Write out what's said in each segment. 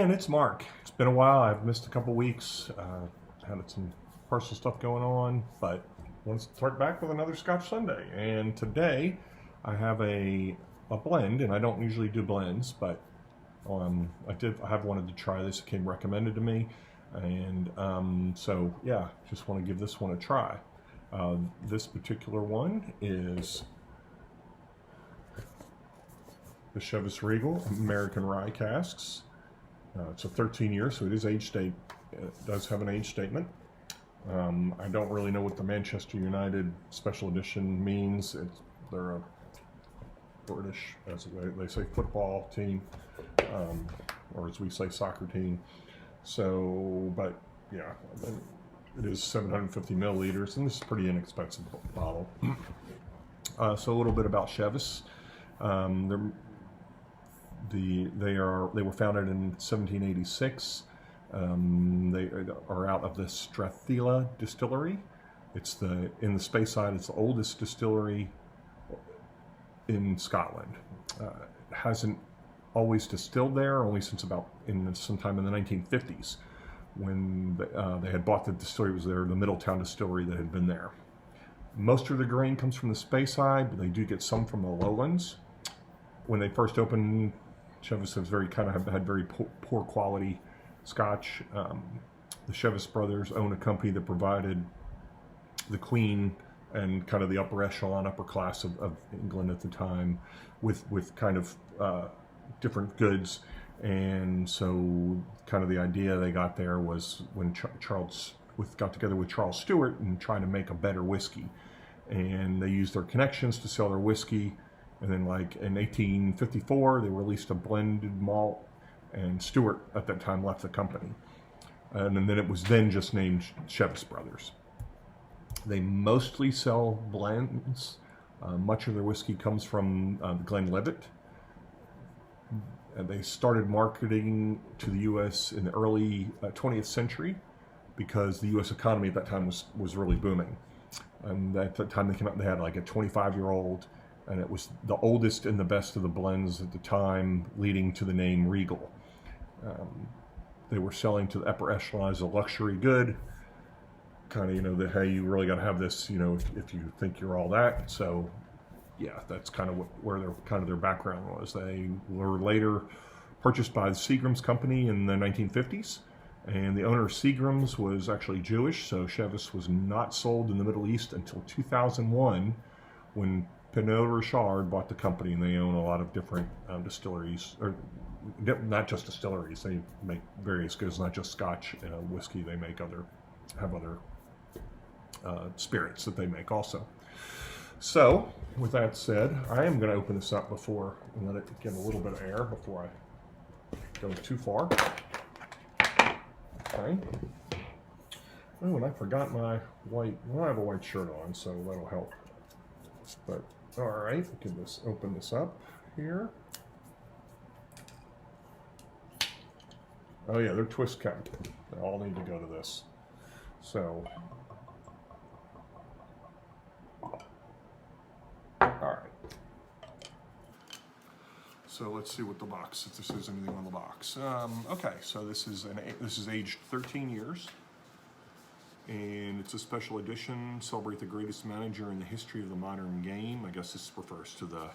And it's Mark. It's been a while. I've missed a couple weeks. Had some personal stuff going on, but wanted to start back with another Scotch Sunday. And today I have a blend, and I don't usually do blends, but I have wanted to try this. It came recommended to me, and so yeah, just want to give this one a try. This particular one is the Chivas Regal American Rye Casks. It's a 13 year, so it is age state. It does have an age statement. I don't really know what the Manchester United Special Edition means. They're a British, as they say, football team, or as we say, soccer team. So, but yeah, it is 750 milliliters, and this is a pretty inexpensive bottle. So a little bit about Chivas. They were founded in 1786. They are out of the Strathila distillery. It's in the Speyside. It's the oldest distillery in Scotland. It hasn't always distilled there, only since sometime in the 1950s, when they had bought the distillery. It was the Middletown distillery that had been there. Most of the grain comes from the Speyside, but they do get some from the lowlands. When they first opened, Chivas had very poor quality Scotch. The Chivas brothers own a company that provided the Queen and kind of the upper echelon, upper class of England at the time with kind of different goods. And so kind of the idea they got there was when got together with Charles Stewart and trying to make a better whiskey. And they used their connections to sell their whiskey. And then like in 1854, they released a blended malt, and Stewart at that time left the company. And then it was then just named Chivas Brothers. They mostly sell blends. Much of their whiskey comes from the Glenlivet. They started marketing to the U.S. in the early 20th century because the U.S. economy at that time was really booming. And at that time they came out, they had like a 25-year-old, and it was the oldest and the best of the blends at the time, leading to the name Regal. They were selling to the upper echelon as a luxury good, kind of, hey, you really got to have this, if you think you're all that. So yeah, that's kind of where their background was. They were later purchased by the Seagram's company in the 1950s, and the owner of Seagram's was actually Jewish, so Chivas was not sold in the Middle East until 2001, when Pernod Ricard bought the company, and they own a lot of different distilleries, or not just distilleries. They make various goods, not just Scotch whiskey. They have other spirits that they make also. So, with that said, I am going to open this up and let it get a little bit of air before I go too far. Okay. Oh, and I forgot my white. Well, I have a white shirt on, so that'll help. But all right, we can just open this up here. Oh yeah, they're twist capped. They all need to go to this. So, all right. So let's see what the box, if this is anything on the box. Okay, so this is aged 13 years. And it's a special edition, celebrate the greatest manager in the history of the modern game. I guess this refers to the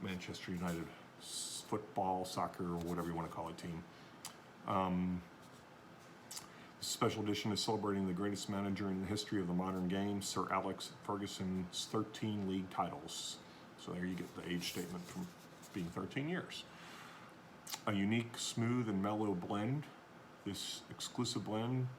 Manchester United football, soccer, or whatever you want to call it, team. This special edition is celebrating the greatest manager in the history of the modern game, Sir Alex Ferguson's 13 league titles. So there you get the age statement from being 13 years. A unique, smooth, and mellow blend. This exclusive blend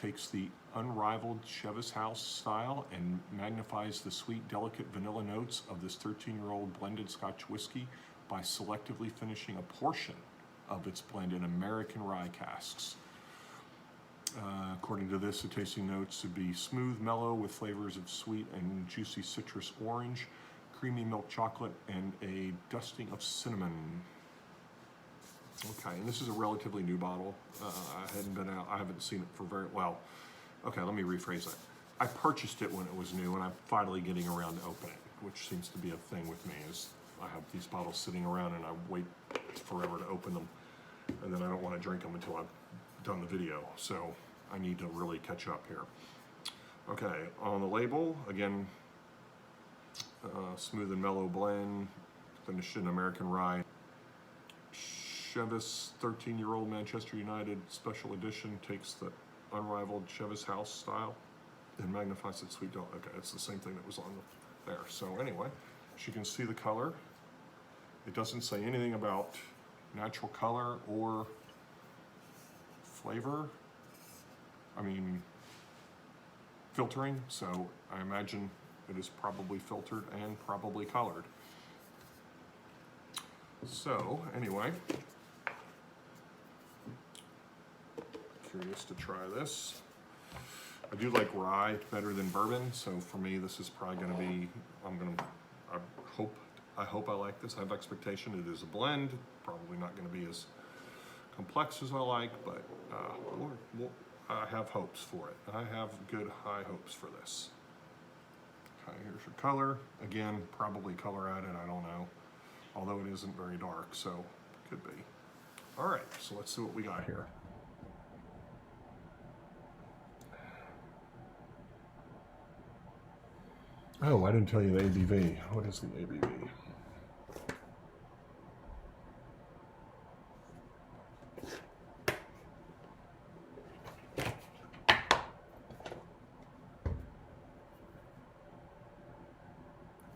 takes the unrivaled Chivas House style and magnifies the sweet, delicate vanilla notes of this 13-year-old blended Scotch whiskey by selectively finishing a portion of its blend in American rye casks. According to this, the tasting notes would be smooth, mellow, with flavors of sweet and juicy citrus orange, creamy milk chocolate, and a dusting of cinnamon. Okay, and this is a relatively new bottle. I haven't seen it for very well. Okay, let me rephrase that. I purchased it when it was new, and I'm finally getting around to open it, which seems to be a thing with me, is I have these bottles sitting around and I wait forever to open them. and then I don't want to drink them until I've done the video. So I need to really catch up here. Okay, on the label, again, smooth and mellow blend, finished in American rye. Chivas 13-year-old Manchester United special edition takes the unrivaled Chivas house style and magnifies its sweet. Okay, it's the same thing that was on there. So anyway, as you can see the color, it doesn't say anything about natural color or flavor. I mean, filtering, so I imagine it is probably filtered and probably colored. So anyway, curious to try this. I do like rye better than bourbon, so for me this is probably going to be, I hope I like this. I have expectation. It is a blend, probably not going to be as complex as I like, but I have hopes for it. I have good high hopes for this. Okay, here's your color. Again, probably color added, I don't know. Although it isn't very dark, so could be. All right, so let's see what we got here. Oh, I didn't tell you the ABV. What is the ABV?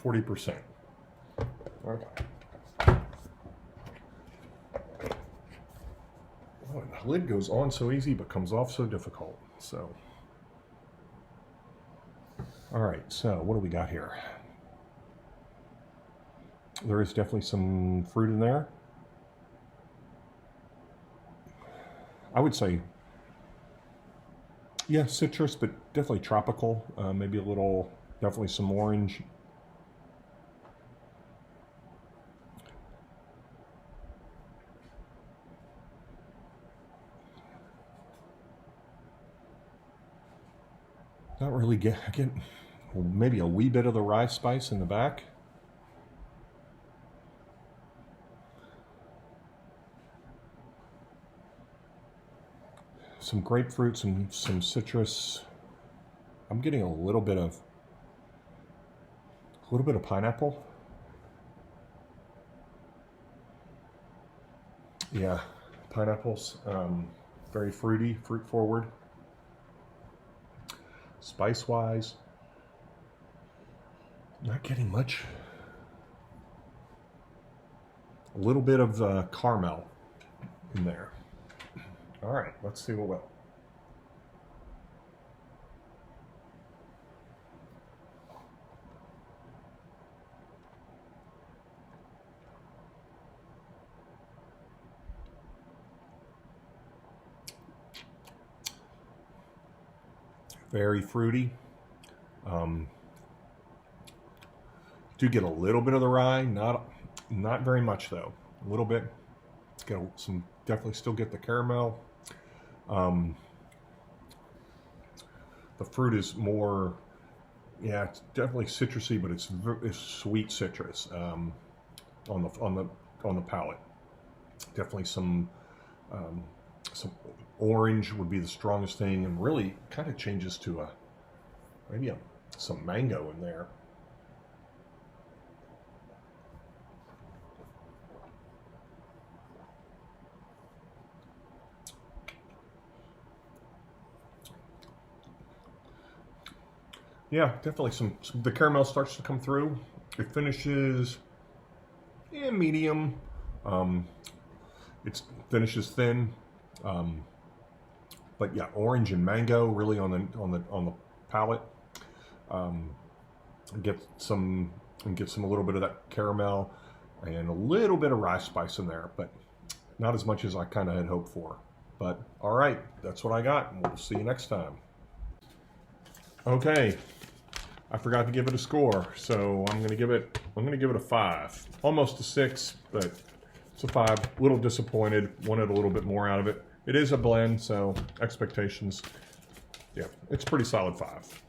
%. Okay. Oh, the lid goes on so easy, but comes off so difficult. So, all right. So, what do we got here? There is definitely some fruit in there. I would say, yeah, citrus, but definitely tropical. Maybe a little, definitely some orange. Not really get maybe a wee bit of the rye spice in the back. Some grapefruit, some citrus. I'm getting a little bit of pineapple. Yeah, pineapples. Very fruity, fruit forward. Spice-wise, not getting much. A little bit of caramel in there. All right, let's see what will. Very fruity. Do get a little bit of the rye, not very much though. A little bit. Get some, definitely still get the caramel. The fruit is more, yeah, it's definitely citrusy, but it's sweet citrus on the palate. Definitely some orange would be the strongest thing, and really kind of changes to maybe some mango in there. Yeah, definitely some the caramel starts to come through. It finishes medium. It finishes thin. But yeah, orange and mango really on the palate. Get a little bit of that caramel and a little bit of rye spice in there, but not as much as I kind of had hoped for. But all right, that's what I got, and we'll see you next time. Okay, I forgot to give it a score, so I'm gonna give it a 5, almost a 6, but it's a 5. A little disappointed. Wanted a little bit more out of it. It is a blend, so expectations, yeah, it's pretty solid 5.